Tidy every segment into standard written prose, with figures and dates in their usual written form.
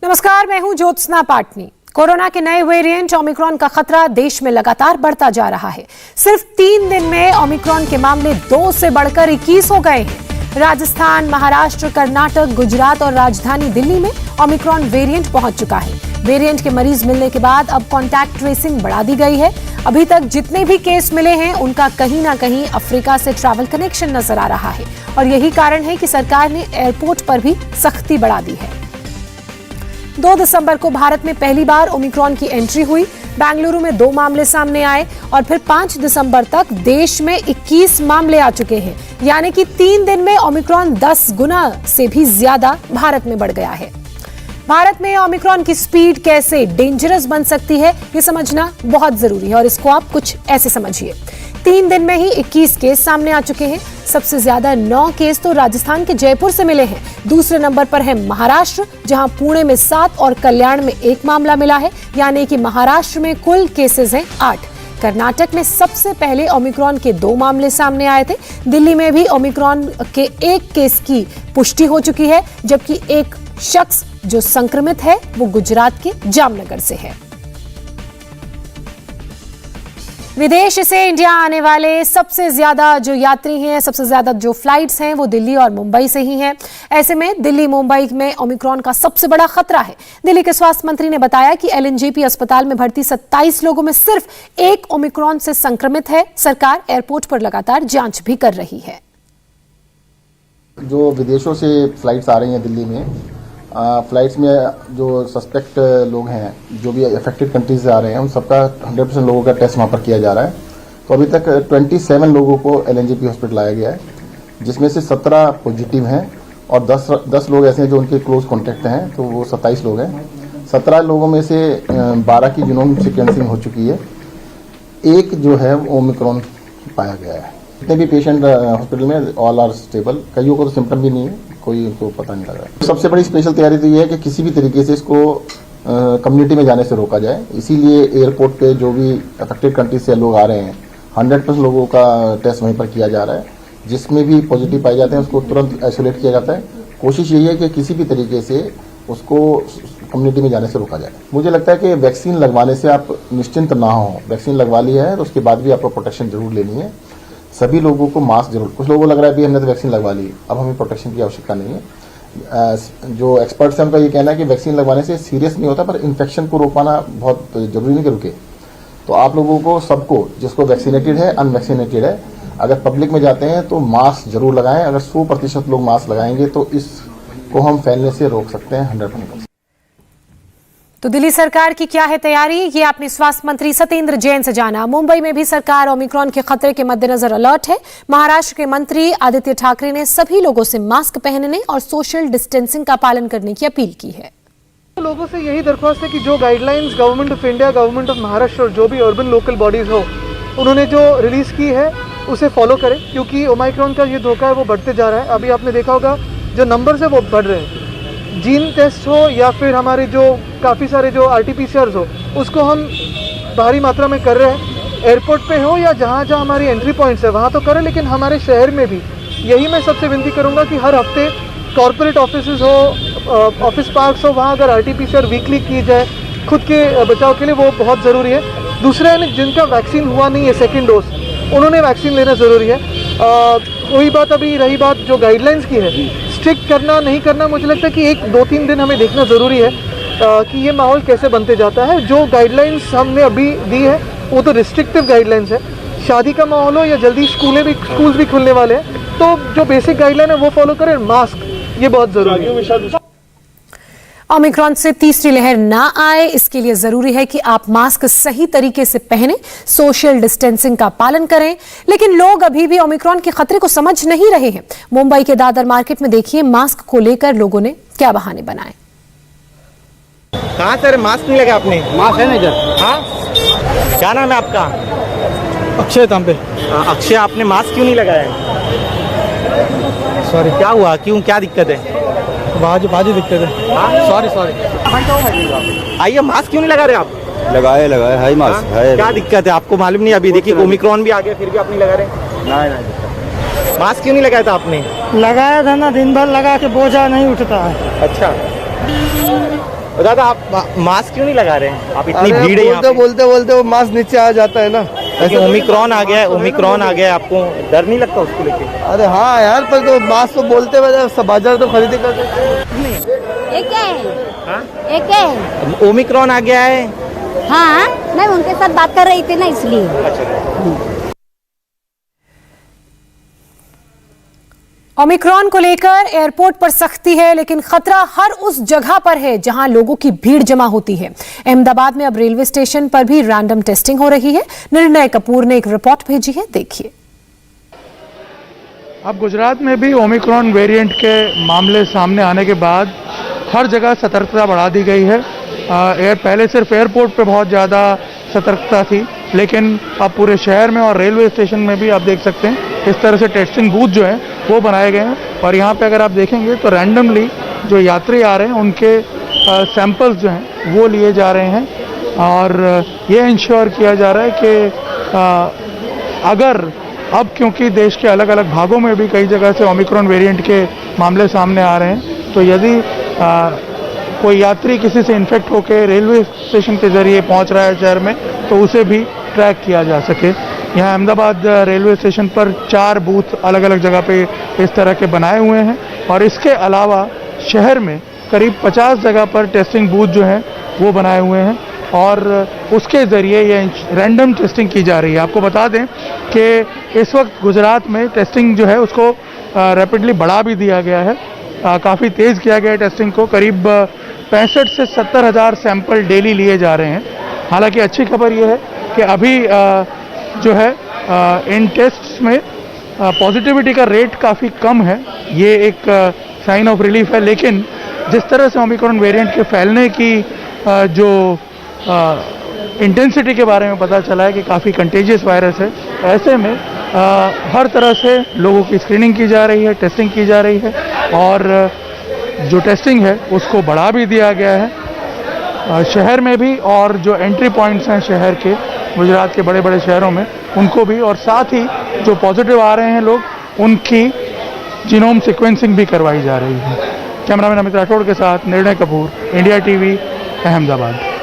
नमस्कार, मैं हूं ज्योत्सना पाटनी। कोरोना के नए वेरिएंट ओमिक्रॉन का खतरा देश में लगातार बढ़ता जा रहा है। सिर्फ 3 दिन में ओमिक्रॉन के मामले 2 से बढ़कर 21 हो गए हैं। राजस्थान, महाराष्ट्र, कर्नाटक, गुजरात और राजधानी दिल्ली में ओमिक्रॉन वेरिएंट पहुंच चुका है। वेरिएंट के मरीज मिलने के बाद अब कॉन्टैक्ट ट्रेसिंग बढ़ा दी गई है। अभी तक जितने भी केस मिले हैं उनका कहीं ना कहीं अफ्रीका से ट्रैवल कनेक्शन नजर आ रहा है और यही कारण है कि सरकार ने एयरपोर्ट पर भी सख्ती बढ़ा दी है। 2 दिसंबर को भारत में पहली बार ओमिक्रॉन की एंट्री हुई। बेंगलुरु में 2 मामले सामने आए और फिर 5 दिसंबर तक देश में 21 मामले आ चुके हैं, यानी कि 3 दिन में ओमिक्रॉन 10 गुना से भी ज्यादा भारत में बढ़ गया है। भारत में ओमिक्रॉन की स्पीड कैसे डेंजरस बन सकती है, ये समझना बहुत जरूरी है और इसको आप कुछ ऐसे समझिए। 3 दिन में ही 21 केस सामने आ चुके हैं। सबसे ज्यादा 9 केस तो राजस्थान के जयपुर से मिले हैं। दूसरे नंबर पर है महाराष्ट्र, जहां पुणे में 7 और कल्याण में 1 मामला मिला है, यानी कि महाराष्ट्र में कुल केसेस हैं 8। कर्नाटक में सबसे पहले ओमिक्रॉन के 2 मामले सामने आए थे। दिल्ली में भी ओमिक्रॉन के 1 केस की पुष्टि हो चुकी है, जबकि एक शख्स जो संक्रमित है वो गुजरात के जामनगर से है। विदेश से इंडिया आने वाले सबसे ज्यादा जो यात्री हैं, सबसे ज्यादा जो फ्लाइट्स हैं वो दिल्ली और मुंबई से ही हैं। ऐसे में दिल्ली मुंबई में ओमिक्रॉन का सबसे बड़ा खतरा है। दिल्ली के स्वास्थ्य मंत्री ने बताया कि एलएनजेपी अस्पताल में भर्ती 27 लोगों में सिर्फ 1 ओमिक्रॉन से संक्रमित है। सरकार एयरपोर्ट पर लगातार जांच भी कर रही है। जो विदेशों से फ्लाइट्स आ रही हैं दिल्ली में, फ्लाइट्स में जो सस्पेक्ट लोग हैं, जो भी अफेक्टेड कंट्रीज से आ रहे हैं, उन सबका 100% लोगों का टेस्ट वहाँ पर किया जा रहा है। तो अभी तक 27 लोगों को एलएनजेपी हॉस्पिटल लाया गया है, जिसमें से 17 पॉजिटिव हैं और 10 लोग ऐसे हैं जो उनके क्लोज कॉन्टैक्ट हैं, तो वो 27 लोग हैं। 17 लोगों में से 12 की जीनोम सीक्वेंसिंग हो चुकी है। 1 जो है वो ओमिक्रॉन पाया गया है। जितने भी पेशेंट हॉस्पिटल में ऑल आर स्टेबल, कईयों को तो सिम्टम भी नहीं है, कोई उनको पता नहीं लग रहा है। सबसे बड़ी स्पेशल तैयारी तो ये है कि किसी भी तरीके से इसको कम्युनिटी में जाने से रोका जाए। इसीलिए एयरपोर्ट पे जो भी अफेक्टेड कंट्री से लोग आ रहे हैं, 100% लोगों का टेस्ट वहीं पर किया जा रहा है। जिसमें भी पॉजिटिव पाए जाते हैं उसको तुरंत आइसोलेट किया जाता है। कोशिश यही है कि किसी भी तरीके से उसको कम्युनिटी में जाने से रोका जाए। मुझे लगता है कि वैक्सीन लगवाने से आप निश्चिंत ना हो। वैक्सीन लगवा लिया है तो उसके बाद भी आपको प्रोटेक्शन जरूर लेनी है। सभी लोगों को मास्क जरूर, कुछ लोगों को लग रहा है अभी हमने तो वैक्सीन लगवा ली, अब हमें प्रोटेक्शन की आवश्यकता नहीं है। जो एक्सपर्ट्स हैं उनका ये कहना है कि वैक्सीन लगवाने से सीरियस नहीं होता, पर इन्फेक्शन को रोक पाना बहुत जरूरी नहीं कि रुके। तो आप लोगों को, सबको, जिसको वैक्सीनेटेड है, अनवैक्सीनेटेड है, अगर पब्लिक में जाते हैं तो मास्क जरूर लगाएं। अगर 100% लोग मास्क लगाएंगे तो इसको हम फैलने से रोक सकते हैं 100%। तो दिल्ली सरकार की क्या है तैयारी, ये आपने स्वास्थ्य मंत्री सत्येंद्र जैन से जाना। मुंबई में भी सरकार ओमिक्रॉन के खतरे के मद्देनजर अलर्ट है। महाराष्ट्र के मंत्री आदित्य ठाकरे ने सभी लोगों से मास्क पहनने और सोशल डिस्टेंसिंग का पालन करने की अपील की है। लोगों से यही दरख्वास्त है कि जो guidelines government of India, government of Maharashtra और जो भी अर्बन लोकल बॉडीज हो, उन्होंने जो रिलीज की है उसे फॉलो करें, क्योंकि ओमिक्रॉन का ये धोखा है वो बढ़ते जा रहा है। अभी आपने देखा होगा जो नंबर्स है वो बढ़ रहे हैं। जीन टेस्ट हो या फिर हमारे जो काफ़ी सारे जो RT-PCRs हो, उसको हम भारी मात्रा में कर रहे हैं। एयरपोर्ट पे हो या जहाँ जहाँ हमारी एंट्री पॉइंट्स है वहाँ तो करें, लेकिन हमारे शहर में भी यही मैं सबसे विनती करूँगा कि हर हफ्ते कॉर्पोरेट ऑफिसेज हो, ऑफिस पार्क्स हो, वहाँ अगर RT-PCR वीकली की जाए खुद के बचाव के लिए, वो बहुत ज़रूरी है। दूसरा है जिनका वैक्सीन हुआ नहीं है सेकेंड डोज, उन्होंने वैक्सीन लेना ज़रूरी है। वही बात, अभी रही बात जो गाइडलाइंस की है, स्ट्रिक्ट करना नहीं करना, मुझे लगता है कि 1-2-3 दिन हमें देखना ज़रूरी है कि ये माहौल कैसे बनते जाता है। जो गाइडलाइंस हमने अभी दी है वो तो रिस्ट्रिक्टिव गाइडलाइंस है। शादी का माहौल हो या जल्दी स्कूल्स भी खुलने वाले हैं, तो जो बेसिक गाइडलाइन है वो फॉलो करें। मास्क ये बहुत ज़रूरी है। ओमिक्रॉन से तीसरी लहर ना आए, इसके लिए जरूरी है कि आप मास्क सही तरीके से पहने, सोशल डिस्टेंसिंग का पालन करें। लेकिन लोग अभी भी ओमिक्रॉन के खतरे को समझ नहीं रहे हैं। मुंबई के दादर मार्केट में देखिए मास्क को लेकर लोगों ने क्या बहाने बनाए। कहाँ सर मास्क नहीं लगा आपने? मास्क है ना इधर। हाँ, क्या नाम है आपका? अक्षय तांबे। अक्षय, आपने मास्क क्यों नहीं लगाया? सॉरी, क्या हुआ, क्यों, क्या दिक्कत है? बाजी दिक्कत है। सॉरी। आइए, मास्क क्यों नहीं लगा रहे आप? लगाए है मास्क है। क्या दिक्कत है आपको मालूम नहीं? अभी देखिए ओमिक्रॉन भी आ गया, फिर भी आप नहीं लगा रहे। नहीं, मास्क क्यों नहीं लगाया था आपने? लगाया था ना, दिन भर लगा के बोझा नहीं उठता है। अच्छा, दादा आप मास्क क्यों नहीं लगा रहे हैं? आप इतनी भीड़ है यहाँ पे। बोलते वो मास्क नीचे आ जाता है ना। क्योंकि ओमिक्रॉन आ गया है, आपको डर नहीं लगता उसको लेके? अरे हाँ यार, पर तो मास्क तो बोलते हुए सब बाजार तो खरीदी करते। एक है, एक है। ओमिक्रॉन आ गया है। हाँ, मैं उनके साथ बात कर रही थी ना, इसलिए। ओमिक्रॉन को लेकर एयरपोर्ट पर सख्ती है, लेकिन खतरा हर उस जगह पर है जहां लोगों की भीड़ जमा होती है। अहमदाबाद में अब रेलवे स्टेशन पर भी रैंडम टेस्टिंग हो रही है। निर्णय कपूर ने एक रिपोर्ट भेजी है, देखिए। अब गुजरात में भी ओमिक्रॉन वेरिएंट के मामले सामने आने के बाद हर जगह सतर्कता बढ़ा दी गई है। पहले सिर्फ एयरपोर्ट पे बहुत ज़्यादा सतर्कता थी, लेकिन अब पूरे शहर में और रेलवे स्टेशन में भी आप देख सकते हैं इस तरह से टेस्टिंग बूथ जो है वो बनाए गए हैं। और यहाँ पे अगर आप देखेंगे तो रैंडमली जो यात्री आ रहे हैं उनके सैंपल्स जो हैं वो लिए जा रहे हैं, और ये इंश्योर किया जा रहा है कि अगर अब क्योंकि देश के अलग अलग भागों में भी कई जगह से ओमिक्रॉन वेरिएंट के मामले सामने आ रहे हैं, तो यदि कोई यात्री किसी से इन्फेक्ट होकर रेलवे स्टेशन के जरिए पहुंच रहा है शहर में, तो उसे भी ट्रैक किया जा सके। यहाँ अहमदाबाद रेलवे स्टेशन पर 4 बूथ अलग अलग जगह पे इस तरह के बनाए हुए हैं, और इसके अलावा शहर में करीब 50 जगह पर टेस्टिंग बूथ जो हैं वो बनाए हुए हैं, और उसके ज़रिए ये रैंडम टेस्टिंग की जा रही है। आपको बता दें कि इस वक्त गुजरात में टेस्टिंग जो है उसको रैपिडली बढ़ा भी दिया गया है, काफ़ी तेज़ किया गया है टेस्टिंग को। करीब 65 से 70 हज़ार सैंपल डेली लिए जा रहे हैं। हालांकि अच्छी खबर ये है कि अभी जो है इन टेस्ट्स में पॉजिटिविटी का रेट काफ़ी कम है, ये एक साइन ऑफ रिलीफ है। लेकिन जिस तरह से ओमिक्रॉन वेरिएंट के फैलने की जो इंटेंसिटी के बारे में पता चला है कि काफ़ी कंटेजियस वायरस है, ऐसे में हर तरह से लोगों की स्क्रीनिंग की जा रही है, टेस्टिंग की जा रही है, और जो टेस्टिंग है उसको बढ़ा भी दिया गया है शहर में भी, और जो एंट्री पॉइंट्स हैं शहर के, गुजरात के बड़े बड़े शहरों में, उनको भी, और साथ ही जो पॉजिटिव आ रहे हैं लोग उनकी जीनोम सीक्वेंसिंग भी करवाई जा रही है। कैमरामैन अमित राठौड़ के साथ निर्णय कपूर, इंडिया टीवी, अहमदाबाद।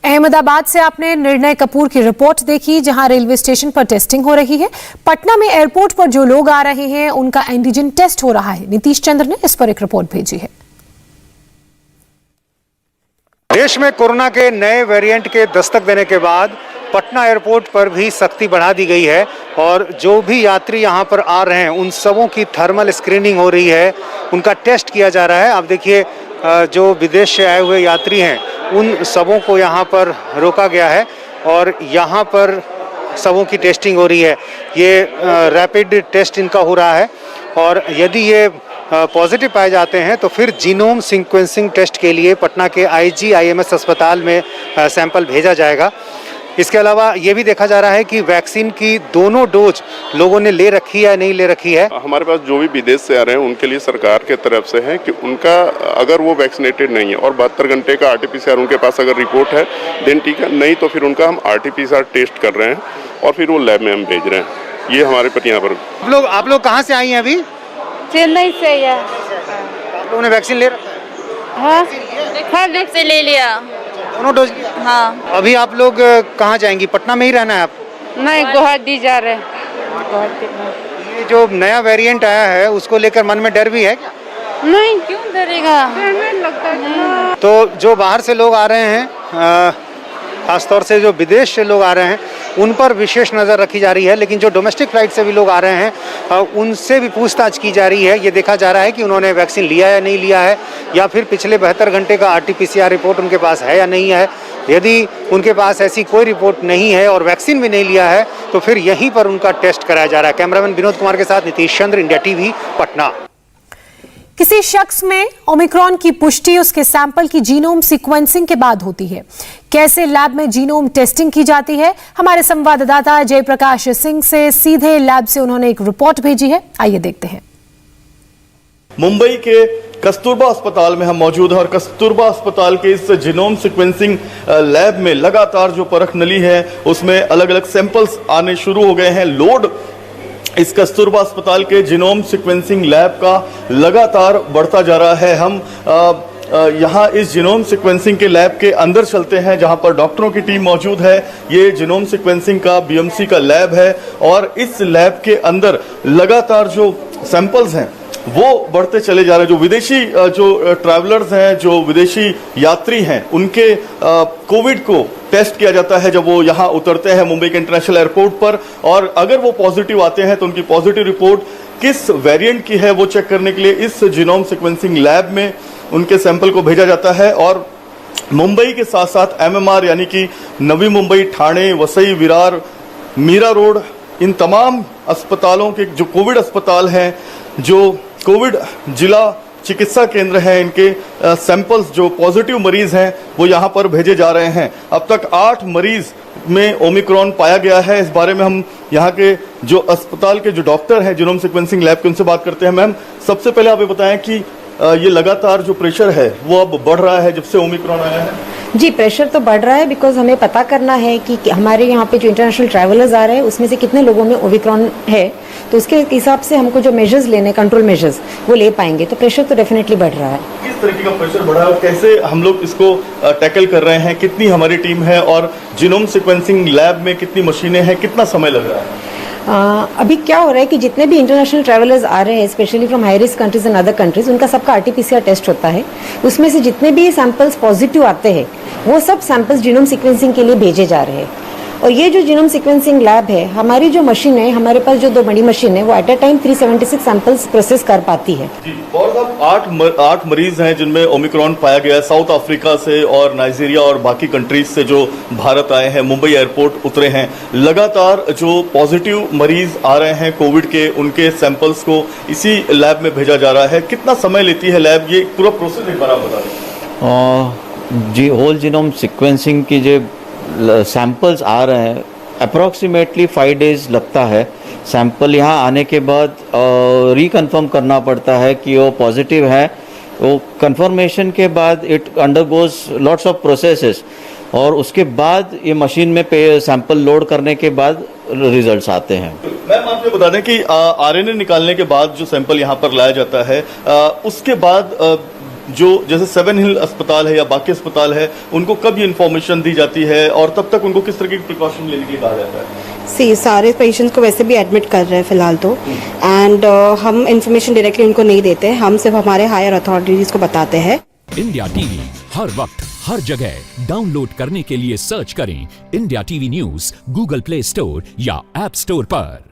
अहमदाबाद से आपने निर्णय कपूर की रिपोर्ट देखी, जहां रेलवे स्टेशन पर टेस्टिंग हो रही है। पटना में एयरपोर्ट पर जो लोग आ रहे हैं उनका एंटीजन टेस्ट हो रहा है। नीतीश चंद्र ने इस पर एक रिपोर्ट भेजी है। देश में कोरोना के नए वेरिएंट के दस्तक देने के बाद पटना एयरपोर्ट पर भी सख्ती बढ़ा दी गई है, और जो भी यात्री यहां पर आ रहे हैं उन सबों की थर्मल स्क्रीनिंग हो रही है, उनका टेस्ट किया जा रहा है। आप देखिए जो विदेश से आए हुए यात्री हैं उन सबों को यहाँ पर रोका गया है, और यहाँ पर सबों की टेस्टिंग हो रही है। ये रैपिड टेस्ट इनका हो रहा है, और यदि ये पॉजिटिव पाए जाते हैं तो फिर जीनोम सीक्वेंसिंग टेस्ट के लिए पटना के IGIMS अस्पताल में सैंपल भेजा जाएगा। इसके अलावा ये भी देखा जा रहा है कि वैक्सीन की दोनों डोज लोगों ने ले रखी है या नहीं ले रखी है। हमारे पास जो भी विदेश से आ रहे हैं उनके लिए सरकार के तरफ से है कि उनका अगर वो वैक्सीनेटेड नहीं है और 72 घंटे का RT-PCR उनके पास अगर रिपोर्ट है देन ठीक है, नहीं तो फिर उनका हम RT-PCR टेस्ट कर रहे हैं और फिर वो लैब में हम भेज रहे हैं। ये हमारे पर यहाँ पर। आप लोग कहाँ से आई हैं अभी? चेन्नई से है। आप लोगों ने वैक्सीन ले रखा है? हाँ, फर्स्ट से ले लिया। दोनों डोज? हाँ। अभी आप लोग कहाँ जाएंगी? पटना में ही रहना है आप? नहीं, गुवाहाटी जा रहे हैं। ये जो नया वेरिएंट आया है उसको लेकर मन में डर भी है क्या? नहीं, क्यों डरेगा? लगता है। तो जो बाहर से लोग आ रहे हैं, खासतौर से जो विदेश से लोग आ रहे हैं, उन पर विशेष नज़र रखी जा रही है, लेकिन जो डोमेस्टिक फ्लाइट से भी लोग आ रहे हैं उनसे भी पूछताछ की जा रही है। ये देखा जा रहा है कि उन्होंने वैक्सीन लिया या नहीं लिया है, या फिर पिछले 72 घंटे का RT-PCR रिपोर्ट उनके पास है या नहीं है। यदि उनके पास ऐसी कोई रिपोर्ट नहीं है और वैक्सीन भी नहीं लिया है तो फिर यहीं पर उनका टेस्ट कराया जा रहा है। कैमरामैन विनोद कुमार के साथ नीतीश चंद्र, इंडिया टीवी, पटना। किसी शख्स में ओमिक्रॉन की पुष्टि उसके सैंपल की जीनोम सीक्वेंसिंग के बाद होती है। कैसे लैब में जीनोम टेस्टिंग की जाती है, हमारे संवाददाता जयप्रकाश सिंह से सीधे लैब से उन्होंने एक रिपोर्ट भेजी है, आइए देखते हैं। मुंबई के कस्तूरबा अस्पताल में हम मौजूद हैं और कस्तूरबा अस्पताल के इस जीनोम सीक्वेंसिंग लैब में लगातार जो परख नली है उसमें अलग अलग सैंपल्स आने शुरू हो गए हैं। लोड इस कस्तूरबा अस्पताल के जीनोम सीक्वेंसिंग लैब का लगातार बढ़ता जा रहा है। हम यहाँ इस जीनोम सीक्वेंसिंग के लैब के अंदर चलते हैं जहाँ पर डॉक्टरों की टीम मौजूद है। ये जीनोम सीक्वेंसिंग का बीएमसी का लैब है और इस लैब के अंदर लगातार जो सैंपल्स हैं वो बढ़ते चले जा रहे हैं। जो विदेशी जो ट्रैवलर्स हैं, जो विदेशी यात्री हैं, उनके कोविड को टेस्ट किया जाता है जब वो यहाँ उतरते हैं मुंबई के इंटरनेशनल एयरपोर्ट पर, और अगर वो पॉजिटिव आते हैं तो उनकी पॉजिटिव रिपोर्ट किस वेरिएंट की है वो चेक करने के लिए इस जीनोम सीक्वेंसिंग लैब में उनके सैंपल को भेजा जाता है। और मुंबई के साथ साथ एमएमआर यानी कि नवी मुंबई, ठाणे, वसई, विरार, मीरा रोड, इन तमाम अस्पतालों के जो कोविड अस्पताल हैं, जो कोविड जिला चिकित्सा केंद्र हैं, इनके सैंपल्स जो पॉजिटिव मरीज हैं वो यहाँ पर भेजे जा रहे हैं। अब तक 8 मरीज में ओमिक्रॉन पाया गया है। इस बारे में हम यहाँ के जो अस्पताल के जो डॉक्टर हैं जीनोम सीक्वेंसिंग लैब के, उनसे बात करते हैं। मैम, सबसे पहले आप ये बताएं कि ये लगातार जो प्रेशर है वो अब बढ़ रहा है जब से ओमिक्रॉन आया है? जी, प्रेशर तो बढ़ रहा है बिकॉज हमें पता करना है कि हमारे यहाँ पे जो इंटरनेशनल ट्रैवलर्स आ रहे हैं उसमें से कितने लोगों में ओमिक्रॉन है, तो उसके हिसाब से हमको जो मेजर्स लेने, कंट्रोल मेजर्स, वो ले पाएंगे। तो प्रेशर तो डेफिनेटली बढ़ रहा है। किस तरीके का प्रेशर बढ़ा है और कैसे हम लोग इसको टैकल कर रहे हैं? कितनी हमारी टीम है और जीनोम सीक्वेंसिंग लैब में कितनी मशीनें हैं, कितना समय लग रहा है? अभी क्या हो रहा है कि जितने भी इंटरनेशनल ट्रैवलर्स आ रहे हैं, specially from high risk countries and other countries, उनका सबका आरटीपीसीआर टेस्ट होता है। उसमें से जितने भी सैंपल्स पॉजिटिव आते हैं वो सब सैंपल्स जीनोम सीक्वेंसिंग के लिए भेजे जा रहे हैं। और ये जो जीनोम सीक्वेंसिंग लैब है, हमारी जो मशीन है, हमारे पास जो 2 बड़ी मशीन है, वो at a time 376 samples process कर पाती है। और साहब 8 मरीज हैं जिनमें ओमिक्रॉन पाया गया है, साउथ अफ्रीका से और नाइजीरिया और बाकी कंट्रीज से जो भारत आए हैं, मुंबई एयरपोर्ट उतरे हैं। लगातार जो पॉजिटिव मरीज आ रहे हैं कोविड के, उनके सैंपल्स को इसी लैब में भेजा जा रहा है। कितना समय लेती है लैब? ये पूरा प्रोसेस एक बार आप बता दें। जी, होल जीनोम सीक्वेंसिंग की जो सैंपल्स आ रहे हैं अप्रॉक्सीमेटली 5 डेज लगता है। सैंपल यहाँ आने के बाद रिकन्फर्म करना पड़ता है कि वो पॉजिटिव है। वो कंफर्मेशन के बाद it undergoes lots of processes और उसके बाद ये मशीन में सैंपल लोड करने के बाद रिजल्ट्स आते हैं। मैम, आप ये बता दें कि आरएनए निकालने के बाद जो सैंपल यहाँ पर लाया जाता है, उसके बाद जो जैसे 7 हिल अस्पताल है या बाकी अस्पताल है, उनको कब ये इन्फॉर्मेशन दी जाती है और तब तक उनको किस तरह की प्रिकॉशन लेने के लिए कहा जाता है? सारे पेशेंट्स को वैसे भी एडमिट कर रहे हैं फिलहाल तो, एंड हम इंफॉर्मेशन डायरेक्टली उनको नहीं देते, हम सिर्फ हमारे हायर अथॉरिटीज को बताते हैं। इंडिया टीवी हर वक्त हर जगह डाउनलोड करने के लिए सर्च करें India TV news Google play store या ऐप स्टोर पर।